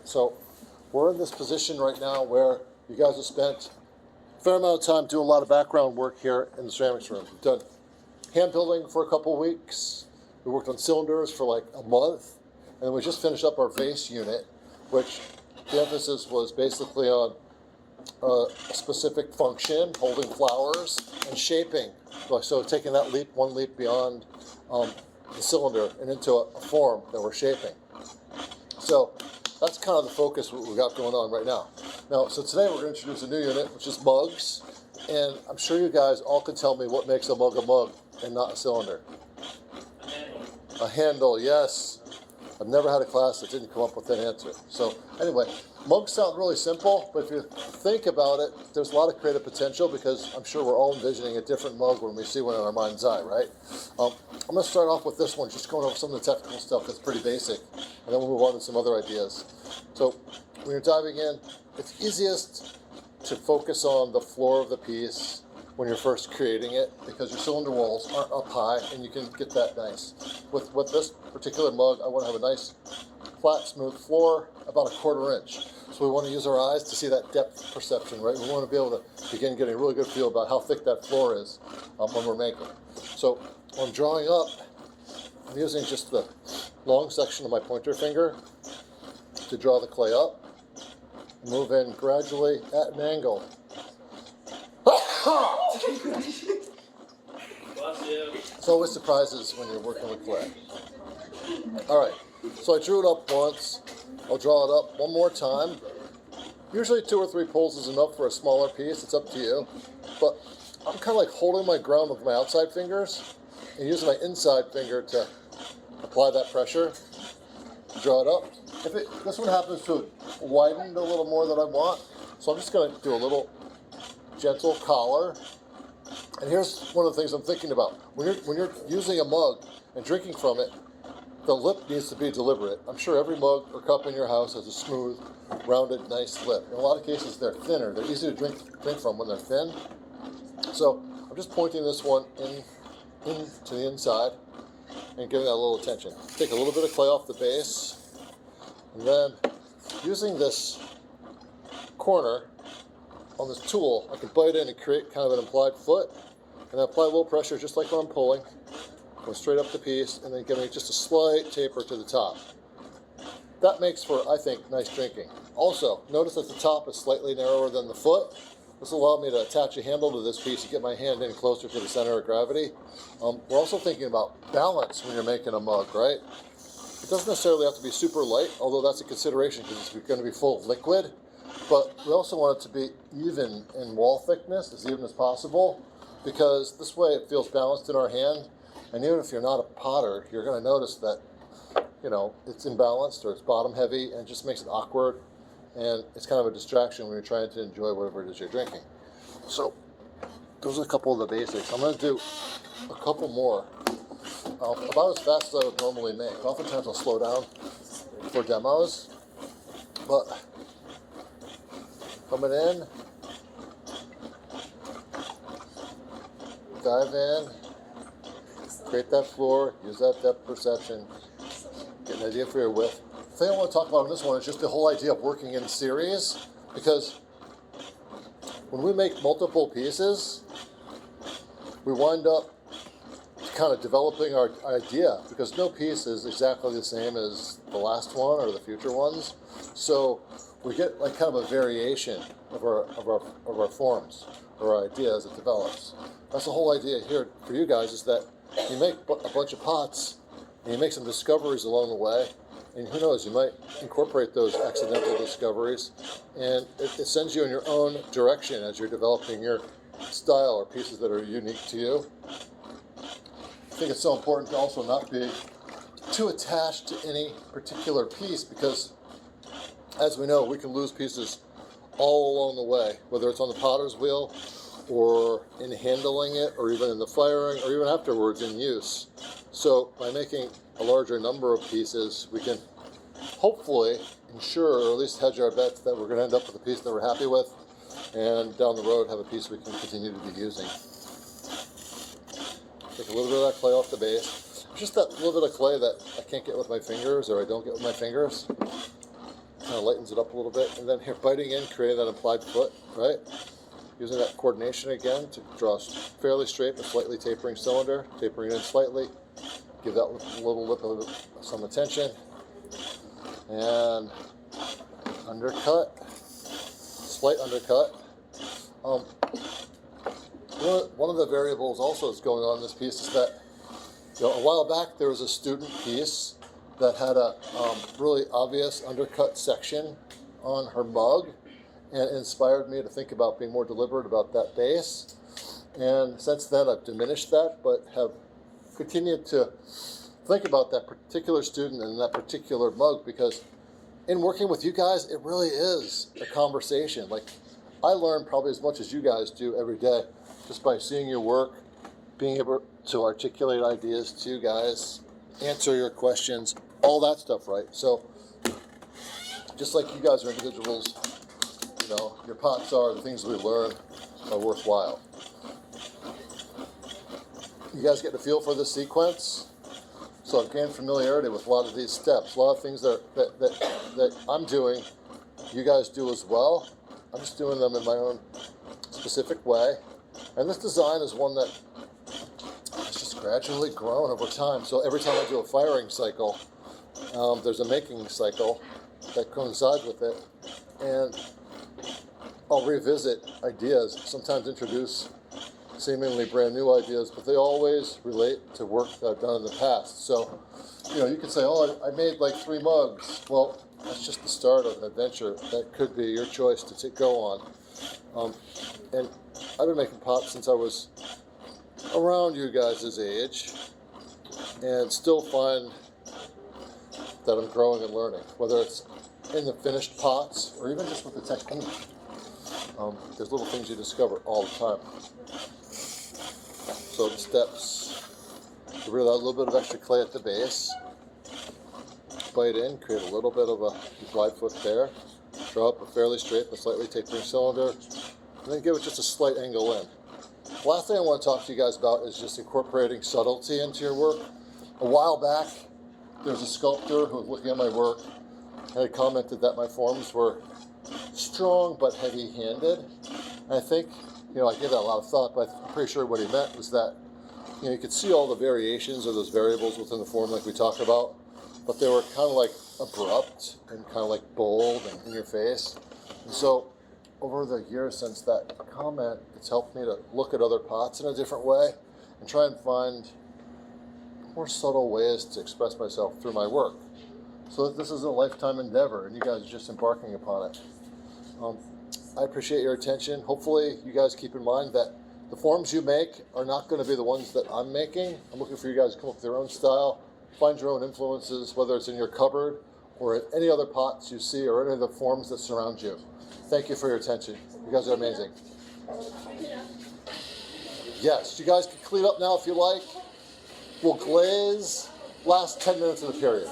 So we're in this position right now where you guys have spent a fair amount of time doing a lot of background work here in the ceramics room. We've done hand building for a couple of weeks. We worked on cylinders for like a month. And then we just finished up our vase unit, which the emphasis was basically on a specific function, holding flowers and shaping. So taking that leap, one leap beyond the cylinder and into a form that we're shaping. So that's kind of the focus what we've got going on right now. So today we're going to introduce a new unit, which is mugs. And I'm sure you guys all can tell me what makes a mug and not a cylinder. A handle, yes. I've never had a class that didn't come up with that answer. So anyway, mugs sound really simple, but if you think about it, there's a lot of creative potential because I'm sure we're all envisioning a different mug when we see one in our mind's eye, right? I'm going to start off with this one, just going over some of the technical stuff that's pretty basic, and then we'll move on to some other ideas. So when you're diving in, it's easiest to focus on the floor of the piece when you're first creating it because your cylinder walls aren't up high and you can get that nice. With this particular mug, I want to have a nice flat, smooth floor, about 1/4 inch. So we want to use our eyes to see that depth perception, right? We want to be able to begin getting a really good feel about how thick that floor is when we're making. So when I'm drawing up, I'm using just the long section of my pointer finger to draw the clay up. Move in gradually at an angle. It's always surprises when you're working with clay. All right, so I drew it up once. I'll draw it up one more time. Usually 2 or 3 pulls is enough for a smaller piece. It's up to you. But I'm kind of like holding my ground with my outside fingers and using my inside finger to apply that pressure. Draw it up. This one happens to widen a little more than I want, so I'm just going to do a little gentle collar. And here's one of the things I'm thinking about. When you're using a mug and drinking from it, the lip needs to be deliberate. I'm sure every mug or cup in your house has a smooth, rounded, nice lip. In a lot of cases, they're thinner. They're easy to drink from when they're thin. So I'm just pointing this one in to the inside and giving that a little attention. Take a little bit of clay off the base, and then using this corner on this tool, I can bite in and create kind of an implied foot, and then apply a little pressure just like when I'm pulling. Go straight up the piece, and then giving just a slight taper to the top. That makes for, I think, nice drinking. Also, notice that the top is slightly narrower than the foot. This will allow me to attach a handle to this piece and get my hand in closer to the center of gravity. We're also thinking about balance when you're making a mug, right? It doesn't necessarily have to be super light, although that's a consideration because it's going to be full of liquid. But we also want it to be even in wall thickness, as even as possible, because this way it feels balanced in our hand. And even if you're not a potter, you're going to notice that, it's imbalanced or it's bottom heavy and it just makes it awkward. And it's kind of a distraction when you're trying to enjoy whatever it is you're drinking. So those are a couple of the basics. I'm going to do a couple more, about as fast as I would normally make. Oftentimes I'll slow down for demos, but coming in, dive in, create that floor, use that depth perception, get an idea for your width. The thing I want to talk about on this one is just the whole idea of working in series, because when we make multiple pieces, we wind up kind of developing our idea, because no piece is exactly the same as the last one or the future ones. So we get like kind of a variation of our forms or our idea as it develops. That's the whole idea here for you guys, is that you make a bunch of pots and you make some discoveries along the way, and who knows, you might incorporate those accidental discoveries, and it sends you in your own direction as you're developing your style or pieces that are unique to you. I think it's so important to also not be too attached to any particular piece, because as we know, we can lose pieces all along the way, whether it's on the potter's wheel or in handling it, or even in the firing, or even afterwards in use. So by making a larger number of pieces, we can hopefully ensure, or at least hedge our bets, that we're going to end up with a piece that we're happy with, and down the road have a piece we can continue to be using. Take a little bit of that clay off the base. Just that little bit of clay that I can't get with my fingers, or I don't get with my fingers. kind of lightens it up a little bit. And then here, biting in, creating that implied foot, right? Using that coordination again to draw a fairly straight but slightly tapering cylinder, tapering in slightly. Give that little lip of some attention. And undercut, slight undercut. One of the variables also that's going on in this piece is that, a while back there was a student piece that had a really obvious undercut section on her mug, and it inspired me to think about being more deliberate about that base. And since then I've diminished that, but have continued to think about that particular student and that particular mug, because in working with you guys, it really is a conversation. Like, I learn probably as much as you guys do every day just by seeing your work, being able to articulate ideas to you guys, answer your questions, all that stuff, right? So just like you guys are individuals, your pots are, the things we learn are worthwhile. You guys get the feel for this sequence? So I've gained familiarity with a lot of these steps, a lot of things that I'm doing, you guys do as well. I'm just doing them in my own specific way. And this design is one that has just gradually grown over time. So every time I do a firing cycle, there's a making cycle that coincides with it. And I'll revisit ideas, sometimes introduce seemingly brand new ideas, but they always relate to work that I've done in the past. So, you could say, oh, I made like 3 mugs. Well, that's just the start of an adventure. That could be your choice to go on. And I've been making pots since I was around you guys' age, and still find that I'm growing and learning, whether it's in the finished pots or even just with the technique. There's little things you discover all the time. So the steps, to really add a little bit of extra clay at the base, bite in, create a little bit of a glide foot there, draw up a fairly straight but slightly tapering cylinder, and then give it just a slight angle in. The last thing I want to talk to you guys about is just incorporating subtlety into your work. A while back, there was a sculptor who was looking at my work and had commented that my forms were strong but heavy-handed. And I think, I gave that a lot of thought, but I'm pretty sure what he meant was that, you could see all the variations or those variables within the form like we talked about, but they were kind of like abrupt and kind of like bold and in your face. And so over the years since that comment, it's helped me to look at other pots in a different way and try and find more subtle ways to express myself through my work. So this is a lifetime endeavor, and you guys are just embarking upon it. I appreciate your attention. Hopefully you guys keep in mind that the forms you make are not going to be the ones that I'm making. I'm looking for you guys to come up with your own style, find your own influences, whether it's in your cupboard or any other pots you see or any of the forms that surround you. Thank you for your attention. You guys are amazing. Yes, you guys can clean up now if you like. We'll glaze last 10 minutes of the period.